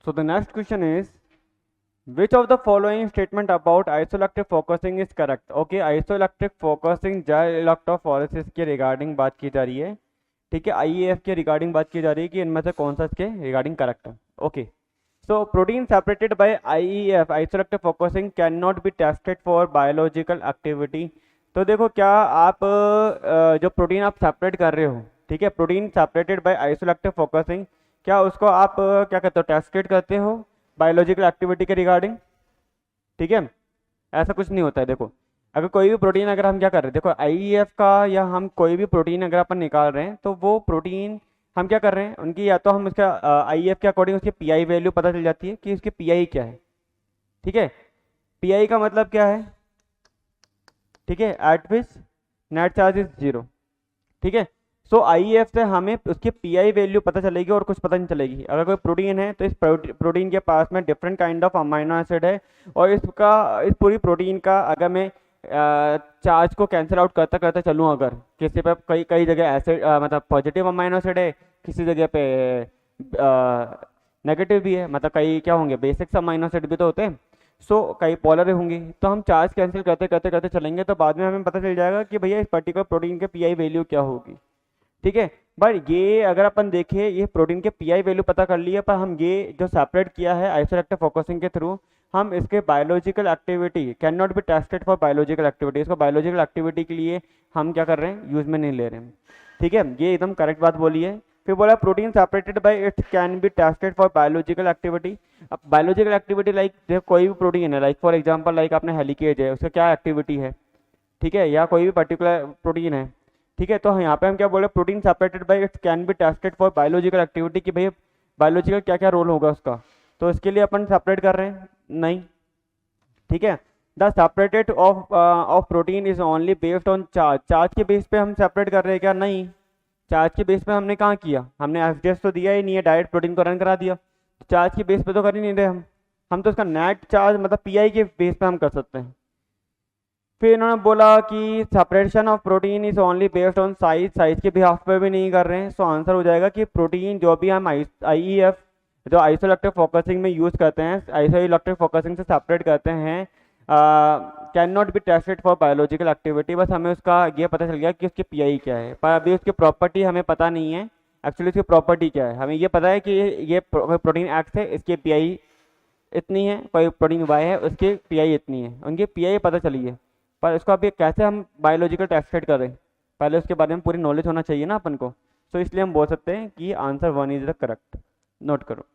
So the next question is, which of the following statement about isoelectric focusing is correct? Okay, isoelectric focusing gel electrophoresis के regarding बात की जा रही है, ठीक है, IEF के रिगार्डिंग बात की जा रही है कि इनमें से कौन सा इसके रिगार्डिंग करेक्ट है. Okay, so protein separated by IEF isoelectric focusing can not be tested for biological activity. तो देखो, क्या आप जो प्रोटीन आप सेपरेट कर रहे हो, ठीक है, protein separated by isoelectric focusing, क्या उसको आप क्या कहते हो, टेस्टेड करते हो बायोलॉजिकल एक्टिविटी के रिगार्डिंग? ठीक है, ऐसा कुछ नहीं होता है. देखो, अगर कोई भी प्रोटीन अगर हम क्या कर रहे हैं, देखो IEF का या हम कोई भी प्रोटीन अगर अपन निकाल रहे हैं तो वो प्रोटीन हम क्या कर रहे हैं, उनकी या तो हम उसका IEF के अकॉर्डिंग उसकी PI वैल्यू पता चल जाती है कि उसकी PI क्या है. ठीक है, PI का मतलब क्या है, ठीक है, eight which net charge is 0. ठीक है, सो IEF से हमें उसकी PI वैल्यू पता चलेगी और कुछ पता नहीं चलेगी. अगर कोई प्रोटीन है तो इस प्रोटीन के पास में different kind of amino acid है, और इस पूरी प्रोटीन का अगर मैं चार्ज को कैंसिल आउट करता करता चलूँ, अगर किसी पे कई कई जगह एसिड मतलब पॉजिटिव अमाइनो एसिड है, किसी जगह पे नेगेटिव भी है, मतलब कई क्या होंगे, बेसिक अमाइनो एसिड भी तो होते हैं, सो कई पोलर होंगी, तो हम चार्ज कैंसिल करते करते करते चलेंगे तो बाद में हमें पता चल जाएगा कि भैया इस पर्टिकुलर प्रोटीन के PI वैल्यू क्या होगी. ठीक है, बट ये अगर अपन देखें, ये प्रोटीन के PI वैल्यू पता कर लिया, पर हम ये जो सेपरेट किया है आइसोइलेक्ट्रिक फोकसिंग के थ्रू, हम इसके biological activity can not be tested for biological activity, इसको बायोलॉजिकल एक्टिविटी के लिए हम क्या कर रहे हैं, यूज में नहीं ले रहे हैं. ठीक है, ये एकदम करेक्ट बात बोली है. फिर बोला protein separated by it can be tested for biological activity. अब बायोलॉजिकल एक्टिविटी लाइक देखो, कोई भी प्रोटीन है, लाइक फॉर एग्जांपल लाइक आपने हेलिकेज है, उसका क्या एक्टिविटी है, ठीक है, या कोई भी पर्टिकुलर प्रोटीन है. ठीक है, तो यहाँ पे हम क्या बोले, protein separated by it can be tested for biological activity, कि भाई बायोलॉजिकल क्या क्या रोल होगा उसका, तो इसके लिए अपन सेपरेट कर रहे हैं नहीं. ठीक है, the separated of protein is only based on charge. Charge के बेस पे हम सेपरेट कर रहे हैं क्या? नहीं, चार्ज के बेस पे हमने कहाँ किया, हमने FDS तो दिया ही नहीं है, डायरेक्ट प्रोटीन को रन करा दिया. चार्ज के बेस पे तो कर ही नहीं रहे हम तो उसका नेट चार्ज मतलब PI के बेस पे हम कर सकते हैं. फिर इन्होंने बोला कि separation of protein is only based on size. Size के बिहाफ पे भी नहीं कर रहे हैं. सो आंसर हो जाएगा कि प्रोटीन जो भी हम IEF जो आइसोइलेक्ट्रिक फोकसिंग में यूज करते हैं, आइसोइलेक्ट्रिक फोकसिंग से सेपरेट करते हैं, can not be tested for biological activity. बस हमें उसका ये पता चल गया कि उसकी PI क्या है, पर अभी उसकी प्रॉपर्टी हमें पता नहीं है. एक्चुअली उसकी प्रॉपर्टी क्या है, हमें ये पता है कि ये प्रोटीन X है, इसकी PI इतनी है, कोई प्रोटीन Y है, उसकी PI इतनी है, उनकी PI पता चली है, पर इसको अभी कैसे हम बायोलॉजिकल टेस्टेड करें, पहले उसके बारे में पूरी नॉलेज होना चाहिए ना अपन को. सो इसलिए हम बोल सकते हैं कि answer 1 is the correct. Note करो.